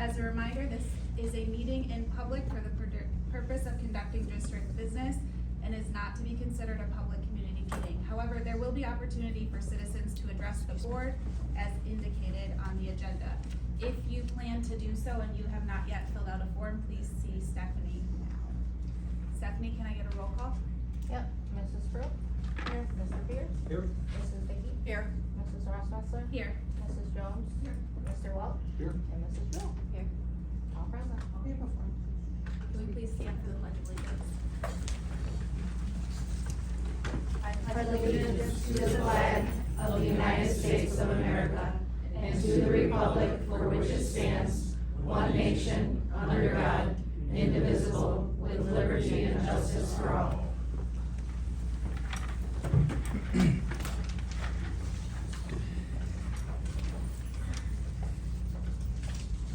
As a reminder, this is a meeting in public for the purpose of conducting district business and is not to be considered a public community meeting. However, there will be opportunity for citizens to address the board as indicated on the agenda. If you plan to do so and you have not yet filled out a form, please see Stephanie now. Stephanie, can I get a roll call? Yep, Mrs. Brooke? Here. Mr. Pierce? Here. Mrs. Vicky? Here. Mrs. Rossmaster? Here. Mrs. Jones? Here. Mr. Welch? Here. And Mrs. Drill? Here. All present. Can we please stand for the pledge of allegiance? I pledge allegiance to the flag of the United States of America and to the republic for which it stands, one nation, under God, indivisible, with liberty and justice for all.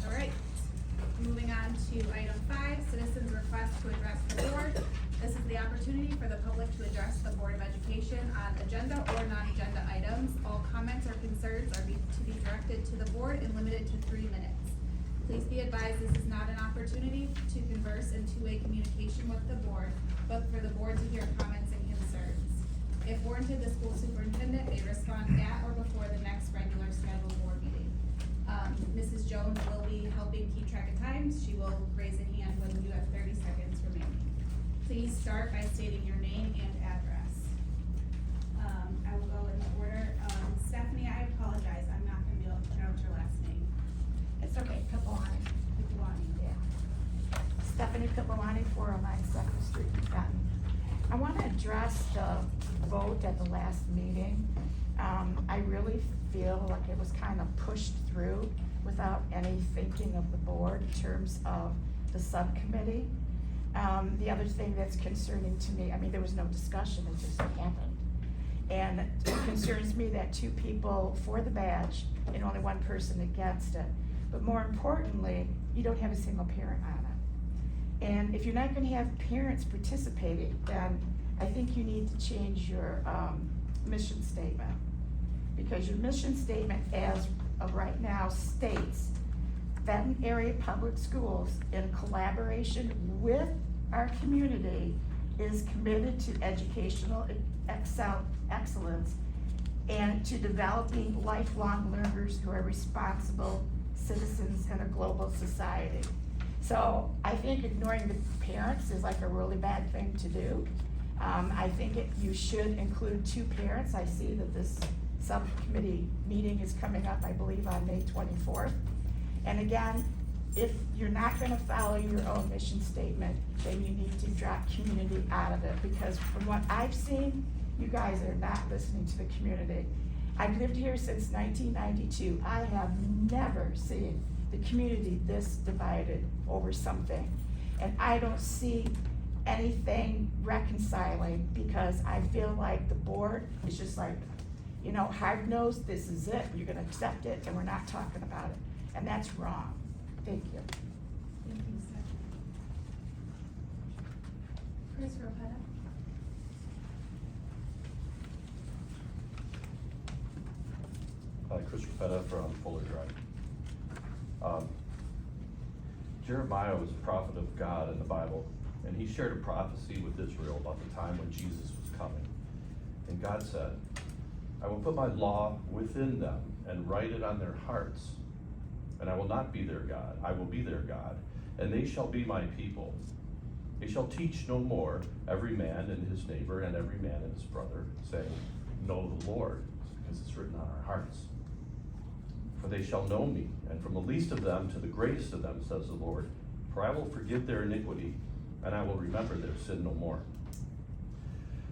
All right, moving on to item 5, citizens' request to address the board. This is the opportunity for the public to address the Board of Education on agenda or non-agenda items. All comments or concerns are to be directed to the board and limited to 3 minutes. Please be advised this is not an opportunity to converse in two-way communication with the board, but for the board to hear comments and concerns. If warranted, the school superintendent may respond at or before the next regular scheduled board meeting. Mrs. Jones will be helping keep track of times. She will raise a hand when you have 30 seconds remaining. Please start by stating your name and address. I will go in the order. Stephanie, I apologize. I'm not gonna be able to pronounce your last name. It's okay, Kapilani. Kapilani. Yeah. Stephanie Kapilani, 409 2nd Street, Fenton. I want to address the vote at the last meeting. I really feel like it was kind of pushed through without any thinking of the board in terms of the subcommittee. The other thing that's concerning to me, I mean, there was no discussion, it just happened. And it concerns me that 2 people for the badge and only 1 person against it. But more importantly, you don't have a single parent on it. And if you're not gonna have parents participating, then I think you need to change your mission statement. Because your mission statement as of right now states, Fenton Area Public Schools, in collaboration with our community, is committed to educational excellence and to developing lifelong learners who are responsible citizens in a global society. So I think ignoring the parents is like a really bad thing to do. I think you should include 2 parents. I see that this subcommittee meeting is coming up, I believe, on May 24th. And again, if you're not gonna follow your own mission statement, then you need to drop community out of it, because from what I've seen, you guys are not listening to the community. I've lived here since 1992. I have never seen the community this divided over something. And I don't see anything reconciling, because I feel like the board is just like, you know, hard-nosed, this is it, you're gonna accept it, and we're not talking about it. And that's wrong. Thank you. Thank you, Stephanie. Chris Ropetta. Hi, Chris Ropetta from Fuller Drive. Jeremiah was a prophet of God in the Bible, and he shared a prophecy with Israel about the time when Jesus was coming. And God said, I will put my law within them and write it on their hearts. And I will not be their God, I will be their God, and they shall be my people. They shall teach no more every man and his neighbor and every man and his brother, saying, know the Lord, because it's written on our hearts. For they shall know me, and from the least of them to the greatest of them, says the Lord. For I will forgive their iniquity, and I will remember their sin no more.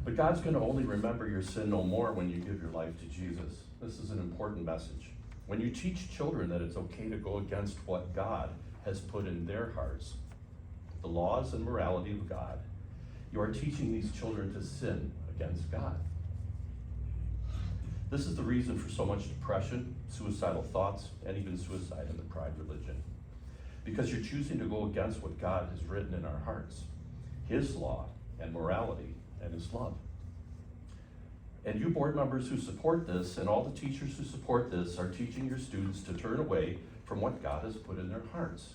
But God's going to only remember your sin no more when you give your life to Jesus. This is an important message. When you teach children that it's okay to go against what God has put in their hearts, the laws and morality of God, you are teaching these children to sin against God. This is the reason for so much depression, suicidal thoughts, and even suicide in the Pride religion. Because you're choosing to go against what God has written in our hearts, His law and morality and His love. And you board members who support this, and all the teachers who support this, are teaching your students to turn away from what God has put in their hearts.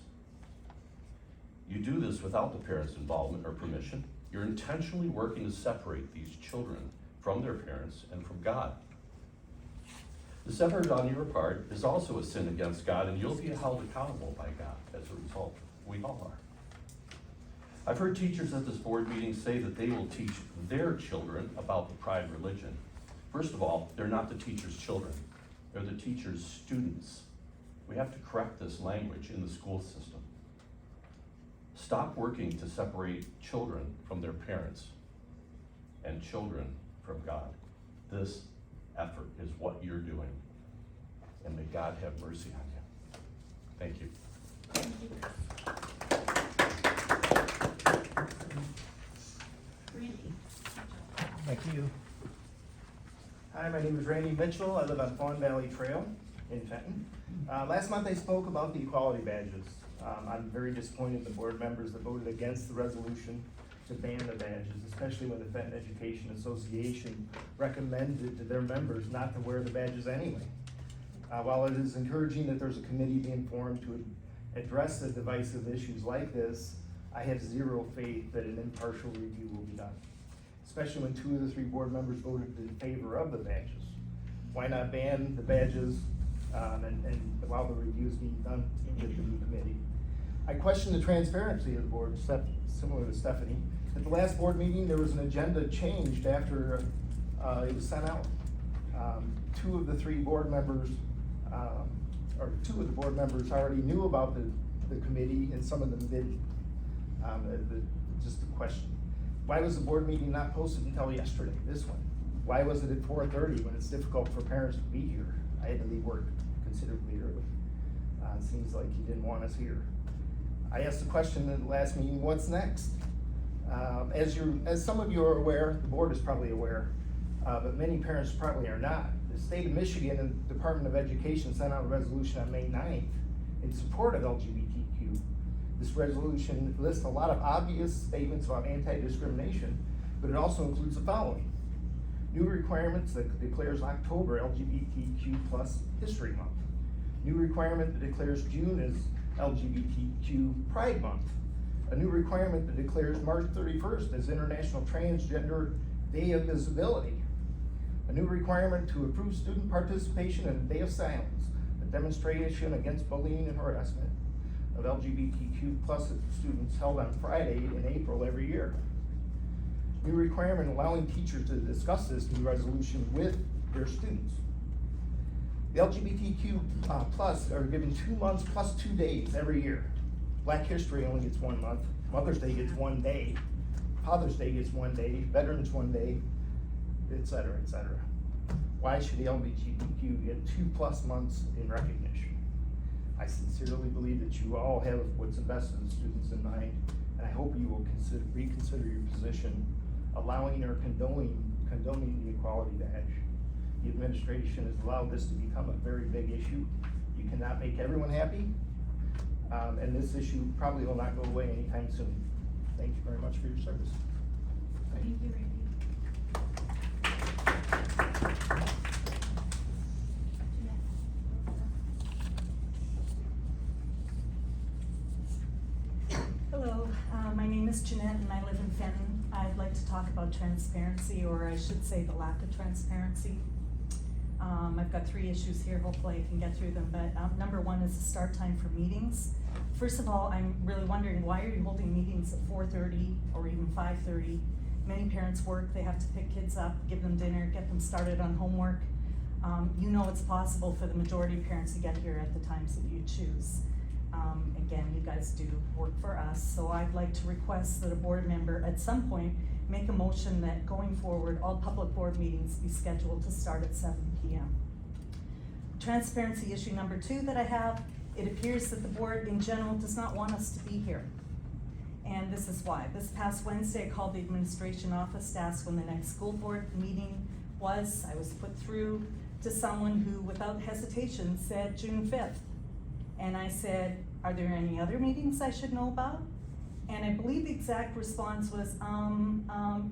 You do this without the parents' involvement or permission. You're intentionally working to separate these children from their parents and from God. This effort on your part is also a sin against God, and you'll be held accountable by God as a result. We all are. I've heard teachers at this board meeting say that they will teach their children about the pride religion. First of all, they're not the teacher's children. They're the teacher's students. We have to correct this language in the school system. Stop working to separate children from their parents and children from God. This effort is what you're doing. And may God have mercy on you. Thank you. Thank you. Randy. Thank you. Hi, my name is Randy Mitchell. I live on Fawn Valley Trail in Fenton. Last month I spoke about the equality badges. I'm very disappointed in the board members that voted against the resolution to ban the badges, especially when the Fenton Education Association recommended to their members not to wear the badges anyway. While it is encouraging that there's a committee being formed to address the divisive issues like this, I have zero faith that an impartial review will be done, especially when 2 of the 3 board members voted in favor of the badges. Why not ban the badges and while the review is being done with the new committee? I question the transparency of the board, similar to Stephanie. At the last board meeting, there was an agenda changed after it was sent out. 2 of the 3 board members, or 2 of the board members already knew about the committee, and some of them didn't. Just a question. Why was the board meeting not posted until yesterday, this one? Why was it at 4:30 when it's difficult for parents to be here? I had to leave work considerably early. It seems like you didn't want us here. I asked the question at the last meeting, what's next? As some of you are aware, the board is probably aware, but many parents probably are not. The state of Michigan and the Department of Education sent out a resolution on May 9th in support of LGBTQ. This resolution lists a lot of obvious statements about anti-discrimination, but it also includes the following. New requirements that declares October LGBTQ plus History Month. New requirement that declares June as LGBTQ Pride Month. A new requirement that declares March 31st as International Transgender Day of Visibility. A new requirement to approve student participation in a day of silence, a demonstration against bullying and harassment of LGBTQ plus students held on Friday in April every year. New requirement allowing teachers to discuss this new resolution with their students. The LGBTQ plus are given 2 months plus 2 days every year. Black History only gets 1 month, Mother's Day gets 1 day, Father's Day gets 1 day, Veterans 1 day, etc., etc. Why should the LGBTQ get 2+ months in recognition? I sincerely believe that you all have what's the best of the students in mind, and I hope you will reconsider your position, allowing or condoning the equality badge. The administration has allowed this to become a very big issue. You cannot make everyone happy, and this issue probably will not go away anytime soon. Thank you very much for your service. Thank you, Randy. Hello, my name is Jannette and I live in Fenton. I'd like to talk about transparency, or I should say the lack of transparency. I've got 3 issues here, hopefully I can get through them, but number 1 is the start time for meetings. First of all, I'm really wondering, why are you holding meetings at 4:30 or even 5:30? Many parents work, they have to pick kids up, give them dinner, get them started on homework. You know it's possible for the majority of parents to get here at the times that you choose. Again, you guys do work for us, so I'd like to request that a board member at some point make a motion that going forward, all public board meetings be scheduled to start at 7 p.m. Transparency issue number 2 that I have, it appears that the board in general does not want us to be here. And this is why. This past Wednesday, I called the administration office to ask when the next school board meeting was. I was put through to someone who, without hesitation, said June 5th. And I said, are there any other meetings I should know about? And I believe the exact response was,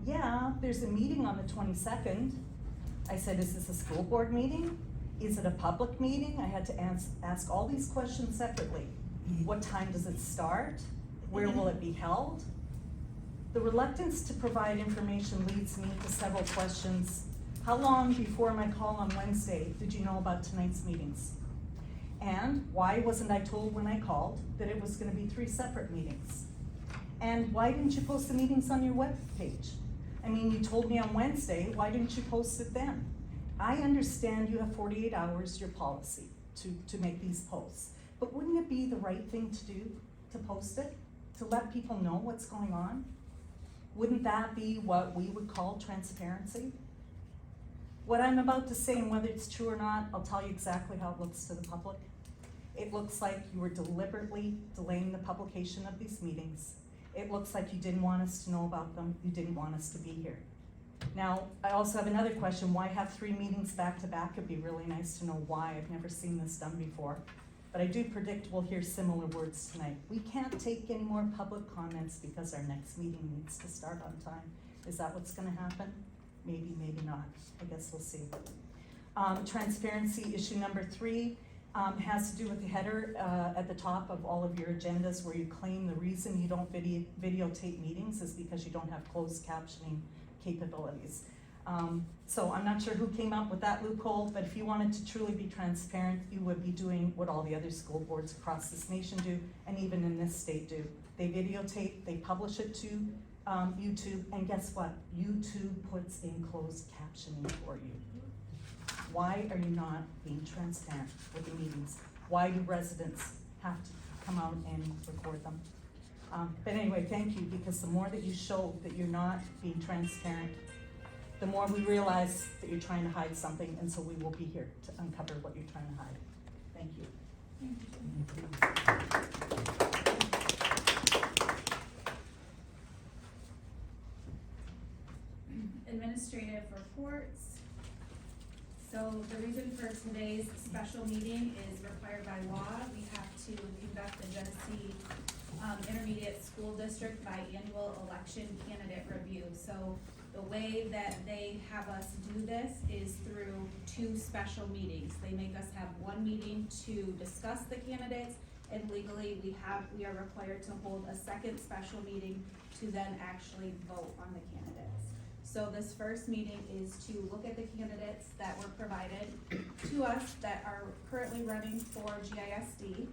yeah, there's a meeting on the 22nd. I said, is this a school board meeting? Is it a public meeting? I had to ask all these questions separately. What time does it start? Where will it be held? The reluctance to provide information leads me to several questions. How long before my call on Wednesday did you know about tonight's meetings? And why wasn't I told when I called that it was gonna be 3 separate meetings? And why didn't you post the meetings on your webpage? I mean, you told me on Wednesday, why didn't you post it then? I understand you have 48 hours, your policy, to make these posts. But wouldn't it be the right thing to do, to post it? To let people know what's going on? Wouldn't that be what we would call transparency? What I'm about to say, and whether it's true or not, I'll tell you exactly how it looks to the public. It looks like you were deliberately delaying the publication of these meetings. It looks like you didn't want us to know about them. You didn't want us to be here. Now, I also have another question. Why have 3 meetings back to back? It'd be really nice to know why. I've never seen this done before. But I do predict we'll hear similar words tonight. We can't take any more public comments because our next meeting needs to start on time. Is that what's gonna happen? Maybe, maybe not. I guess we'll see. Transparency issue number 3 has to do with the header at the top of all of your agendas, where you claim the reason you don't videotape meetings is because you don't have closed captioning capabilities. So I'm not sure who came up with that loophole, but if you wanted to truly be transparent, you would be doing what all the other school boards across this nation do, and even in this state do. They videotape, they publish it to YouTube, and guess what? YouTube puts in closed captioning for you. Why are you not being transparent with the meetings? Why do residents have to come out and record them? But anyway, thank you, because the more that you show that you're not being transparent, the more we realize that you're trying to hide something, and so we will be here to uncover what you're trying to hide. Thank you. Administrative reports. So the reason for today's special meeting is required by law. We have to conduct the Genesee Intermediate School District biannual election candidate review. So the way that they have us do this is through 2 special meetings. They make us have 1 meeting to discuss the candidates, and legally we are required to hold a 2nd special meeting to then actually vote on the candidates. So this first meeting is to look at the candidates that were provided to us that are currently running for GISD.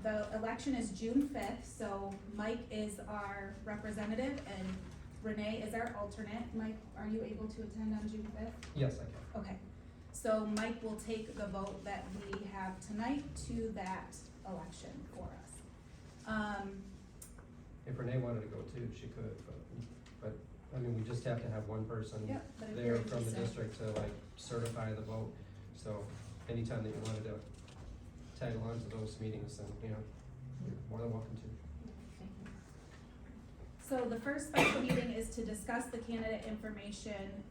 The election is June 5th, so Mike is our representative and Renee is our alternate. Mike, are you able to attend on June 5th? Yes, I can. Okay, so Mike will take the vote that we have tonight to that election for us. If Renee wanted to go too, she could, but, I mean, we just have to have one person Yep, but if there you're from the interested. district to like certify the vote. So anytime that you wanted to tag along to those meetings, then, you know, you're more than welcome to. So the first special meeting is to discuss the candidate information,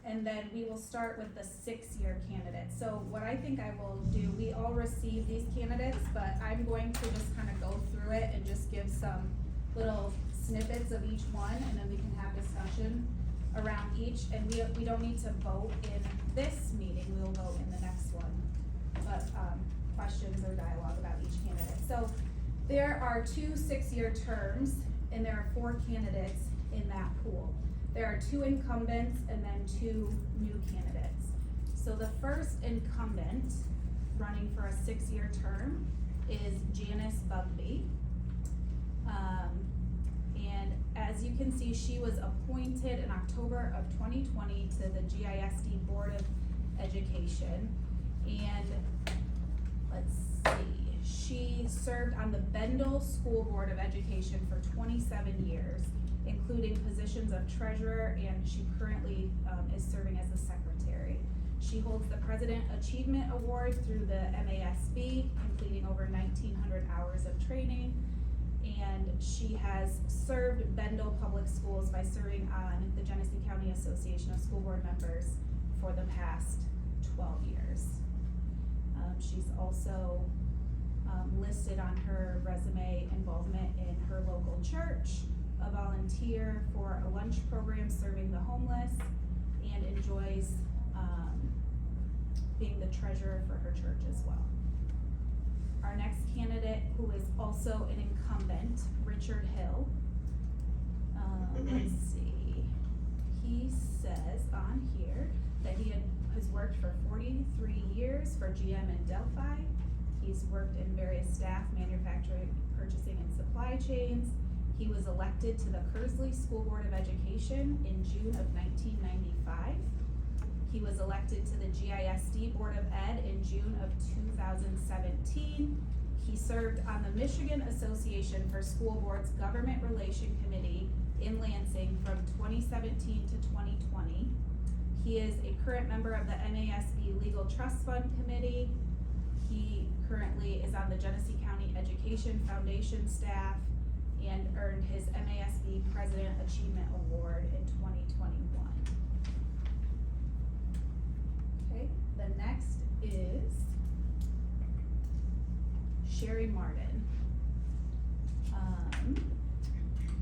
and then we will start with the 6-year candidate. So what I think I will do, we all receive these candidates, but I'm going to just kind of go through it and just give some little snippets of each one, and then we can have discussion around each, and we don't need to vote in this meeting, we will vote in the next one. But questions or dialogue about each candidate. So there are 2 6-year terms, and there are 4 candidates in that pool. There are 2 incumbents and then 2 new candidates. So the first incumbent running for a 6-year term is Janice Bugby. And as you can see, she was appointed in October of 2020 to the GISD Board of Education. And let's see, she served on the Bendel School Board of Education for 27 years, including positions of treasurer, and she currently is serving as the secretary. She holds the President Achievement Award through the MASB, completing over 1,900 hours of training. And she has served Bendel Public Schools by serving on the Genesee County Association of School Board Members for the past 12 years. She's also listed on her resume involvement in her local church, a volunteer for a lunch program serving the homeless, and enjoys being the treasurer for her church as well. Our next candidate, who is also an incumbent, Richard Hill. Let's see, he says on here that he has worked for 43 years for GM in Delphi. He's worked in various staff, manufacturing, purchasing, and supply chains. He was elected to the Kearsley School Board of Education in June of 1995. He was elected to the GISD Board of Ed in June of 2017. He served on the Michigan Association for School Boards Government Relation Committee in Lansing from 2017 to 2020. He is a current member of the MASB Legal Trust Fund Committee. He currently is on the Genesee County Education Foundation staff and earned his MASB President Achievement Award in 2021. Okay, the next is Sherry Martin.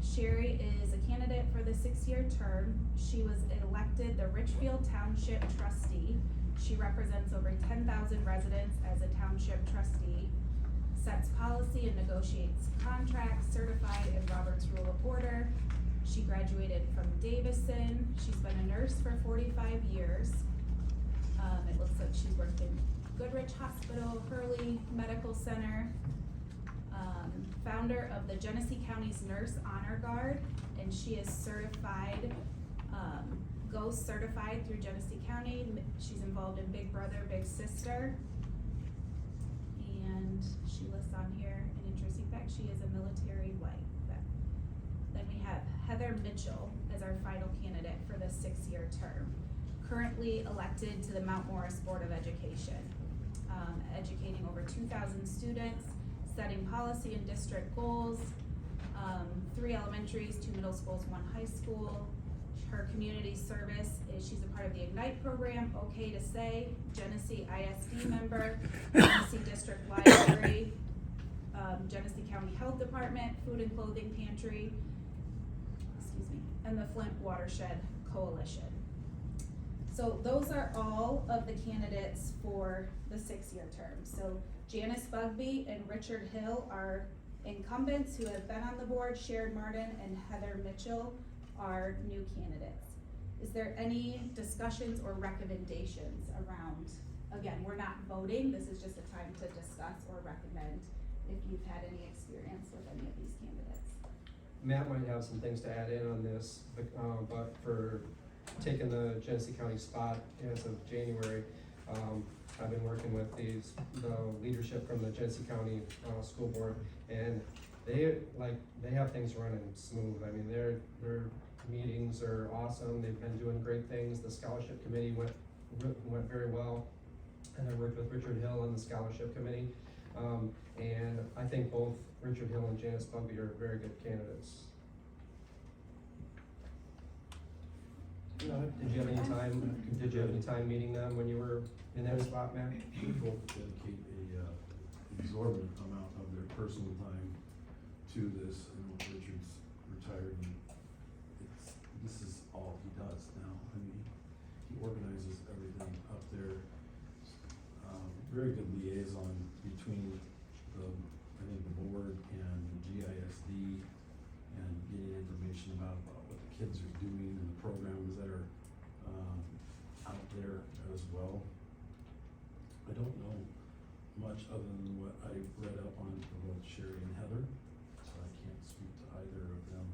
Sherry is a candidate for the 6-year term. She was elected the Richfield Township Trustee. She represents over 10,000 residents as a township trustee, sets policy and negotiates contracts, certified in Robert's Rule of Order. She graduated from Davison. She's been a nurse for 45 years. It looks like she's worked in Goodrich Hospital, Hurley Medical Center, founder of the Genesee County's Nurse Honor Guard, and she is certified, GOST certified through Genesee County. She's involved in Big Brother, Big Sister. And she lists on here an interesting fact, she is a military wife. Then we have Heather Mitchell as our final candidate for the 6-year term. Currently elected to the Mount Morris Board of Education, educating over 2,000 students, setting policy and district goals, 3 elementaries, 2 middle schools, 1 high school. Her community service is she's a part of the Ignite program, Okay to Say, Genesee ISD member, Genesee District Library, Genesee County Health Department, Food and Clothing Pantry, and the Flint Watershed Coalition. So those are all of the candidates for the 6-year term. So Janice Bugby and Richard Hill are incumbents who have been on the board. Sharon Martin and Heather Mitchell are new candidates. Is there any discussions or recommendations around, again, we're not voting, this is just a time to discuss or recommend if you've had any experience with any of these candidates. Matt might have some things to add in on this, but for taking the Genesee County spot as of January, I've been working with the leadership from the Genesee County School Board, and they have things running smooth. I mean, their meetings are awesome. They've been doing great things. The scholarship committee went very well, and I worked with Richard Hill on the scholarship committee. And I think both Richard Hill and Janice Bugby are very good candidates. Did you have any time meeting them when you were in that spot, Matt? They both dedicate a exorbitant amount of their personal time to this. I know Richard's retired, and this is all he does now. I mean, he organizes everything up there. Very good liaison between the board and the GISD, and getting information about what the kids are doing and the programs that are out there as well. I don't know much other than what I read up on for both Sherry and Heather, so I can't speak to either of them.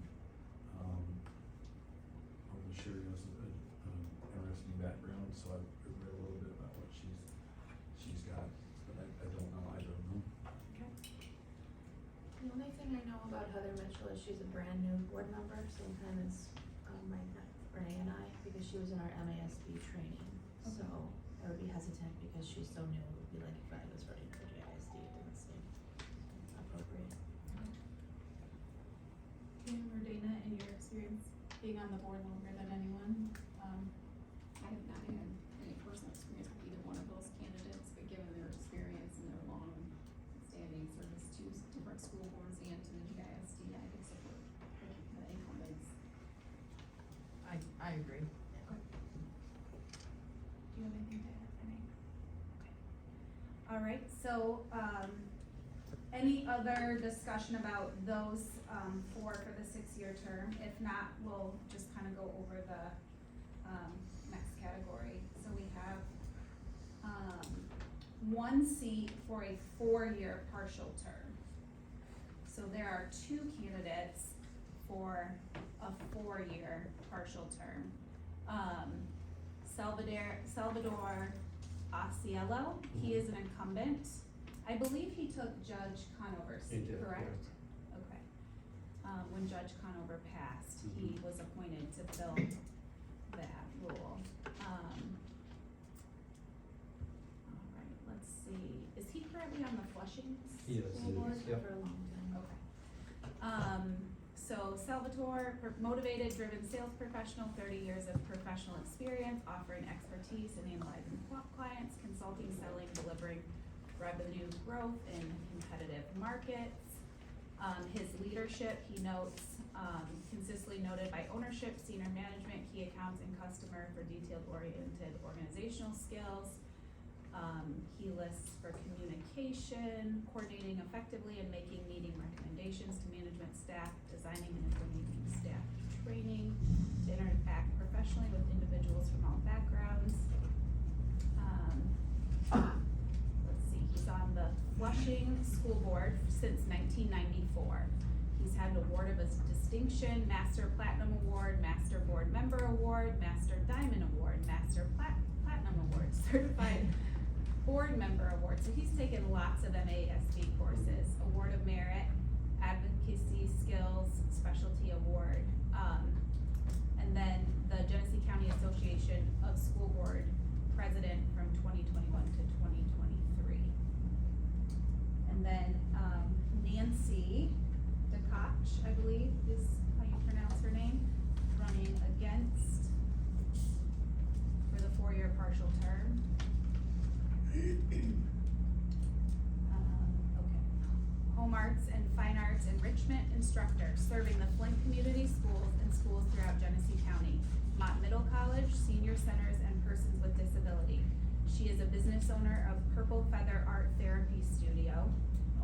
Although Sherry has an interesting background, so I've read a little bit about what she's got, but I don't know either of them. The only thing I know about Heather Mitchell is she's a brand new board member, same time as Renee and I, because she was in our MASB training. Okay. So I would be hesitant because she's so new. It would be like if I was running for GISD, it didn't seem appropriate. Kim or Dana, in your experience being on the board longer than anyone, I have not had any personal experience with either one of those candidates, but given their experience and their long-standing service to different school boards and to the GISD, I could support the incumbents. I agree. do All right, so, any other discussion about those, four for the 6-year term? If not, we'll just kind of go over the, next category. So we have, one seat for a 4-year partial term. So there are 2 candidates for a 4-year partial term. Salvador Osciello, he is an incumbent. I believe he took Judge Conover's He seat, did, correct? Okay. When Judge Conover passed, he Mhm. was appointed to fill that role. Alright, let's see, is he currently on the Flushing He is. School Board? Yep. For a long time. Okay. So Salvatore, motivated, driven sales professional, 30 years of professional experience, offering expertise in analyzing clients, consulting, selling, delivering revenue growth in competitive markets. His leadership, he notes, consistently noted by ownership, senior management, key accounts, and customer for detail-oriented organizational skills. He lists for communication, coordinating effectively and making meeting recommendations to management staff, designing and implementing staff training, to interact professionally with individuals from all backgrounds. Let's see, he's on the Flushing School Board since 1994. He's had an award of distinction, Master Platinum Award, Master Board Member Award, Master Diamond Award, Master Platinum Award, Certified Board Member Award. So he's taken lots of MASD courses, Award of Merit, Advocacy Skills, Specialty Award, and then the Genesee County Association of School Board President from 2021 to 2023. And then Nancy DeKoch, I believe is how you pronounce her name, running against for the 4-year partial term. Okay. Home arts and fine arts enrichment instructor, serving the Flint Community Schools and schools throughout Genesee County, Mott Middle College, senior centers, and persons with disability. She is a business owner of Purple Feather Art Therapy Studio,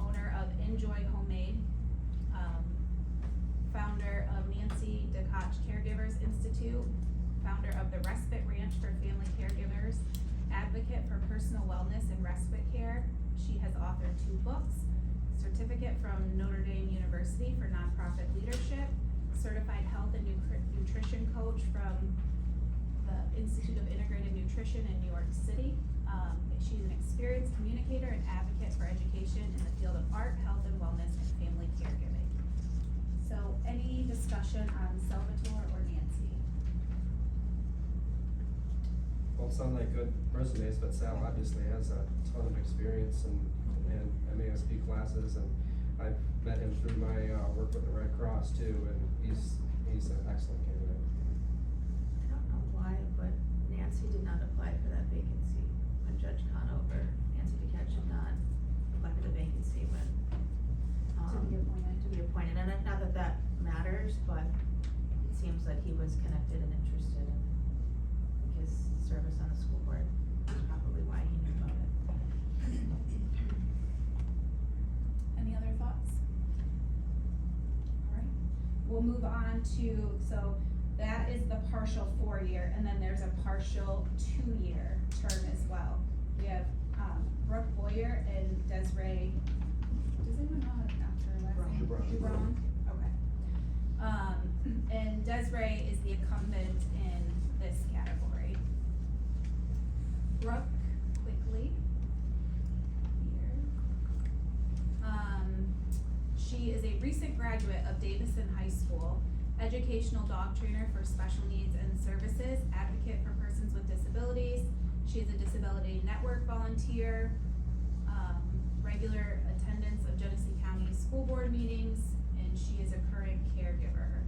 owner of Enjoy Homemade, founder of Nancy DeKoch Caregivers Institute, founder of the Respite Ranch for Family Caregivers, advocate for personal wellness and respite care. She has authored 2 books, certificate from Notre Dame University for nonprofit leadership, certified health and nutrition coach from the Institute of Integrated Nutrition in New York City. She's an experienced communicator and advocate for education in the field of art, health and wellness, and family caregiving. So any discussion on Salvatore or Nancy? Both sound like good resumes, but Sal obviously has a ton of experience in MASD classes, and I've met him through my work with the Red Cross too, and he's an excellent candidate. I don't know why, but Nancy did not apply for that vacancy when Judge Conover, Nancy DeKoch did not apply for the vacancy when, To be appointed. to be appointed, and not that that matters, but it seems that he was connected and interested in his service on the school board, is probably why he knew about it. Any other thoughts? Alright, we'll move on to, so that is the partial 4-year, and then there's a partial 2-year term as well. We have, Brooke Boyer and Desiree, does anyone know how to pronounce her last name? Dubron. Okay. And Desiree is the incumbent in this category. Brooke, quickly, here. She is a recent graduate of Davison High School, educational dog trainer for special needs and services, advocate for persons with disabilities. She is a disability network volunteer, regular attendance of Genesee County school board meetings, and she is a current caregiver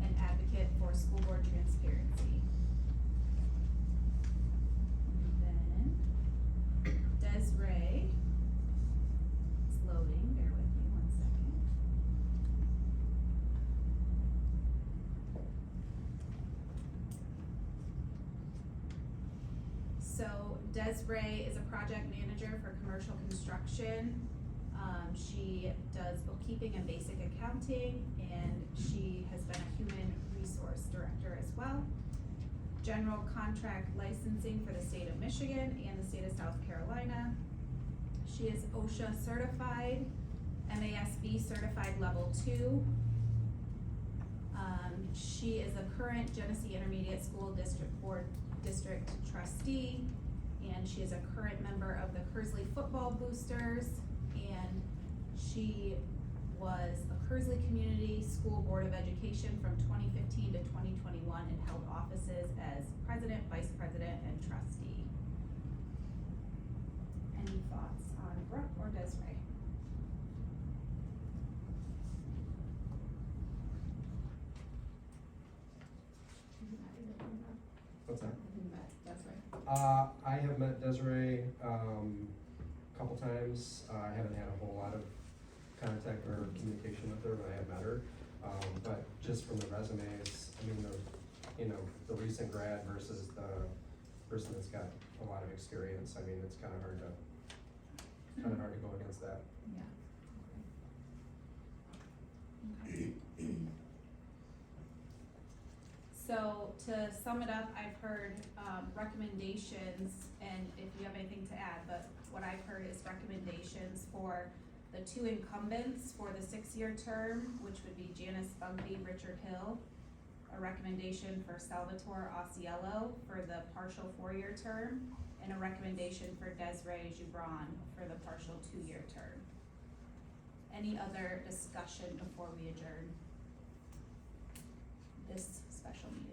and advocate for school board transparency. And then Desiree, it's loading, bear with me 1 second. So Desiree is a project manager for commercial construction. She does bookkeeping and basic accounting, and she has been a human resource director as well. General contract licensing for the state of Michigan and the state of South Carolina. She is OSHA certified, MASB certified level 2. She is a current Genesee Intermediate School District Board District trustee, and she is a current member of the Kersley Football Boosters, and she was a Kersley Community School Board of Education from 2015 to 2021 and held offices as president, vice president, and trustee. Any thoughts on Brooke or Desiree? What's that? Desiree. I have met Desiree, a couple times. I haven't had a whole lot of contact or communication with her, but I have met her. But just from the resumes, I mean, the recent grad versus the person that's got a lot of experience, I mean, it's kinda hard to go against that. Yeah. Okay. So to sum it up, I've heard recommendations, and if you have anything to add, but what I've heard is recommendations for the 2 incumbents for the 6-year term, which would be Janice Bugby, Richard Hill. A recommendation for Salvatore Osceola for the partial 4-year term, and a recommendation for Desiree Joubran for the partial 2-year term. Any other discussion before we adjourn this special meeting?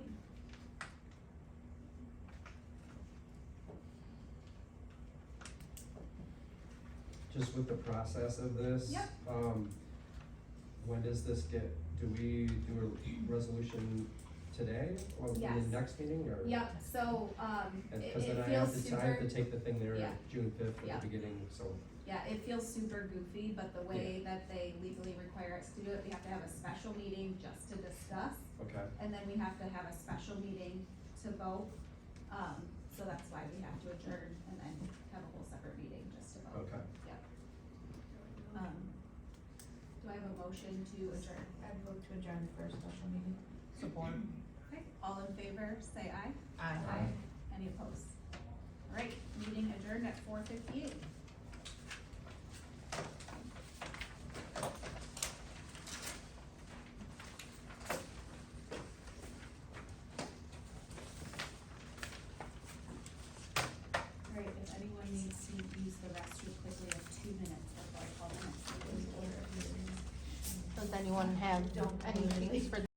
Just with the process of this. Yep. When does this get, do we do a resolution today, or in Yes. the next meeting, or? Yep, so, it Cause then I feels have super, to take the thing there Yeah. June 5th Yeah. at the beginning, so. yeah, it feels super goofy, but the way that they legally require us to do it, we have to have a special meeting just to discuss, Okay, and then we have to have a special meeting to vote. So that's why we have to adjourn and then have a whole separate meeting just to vote. okay. Yep. Do I have a motion to adjourn? I'd vote to adjourn for a special meeting. Support. Okay, all in favor, say aye. Aye. Any opposed? All right, meeting adjourned at 4:58. All right, if anyone needs to use the restroom quickly, I have 2 minutes before I call the next meeting to order. Does anyone have anything for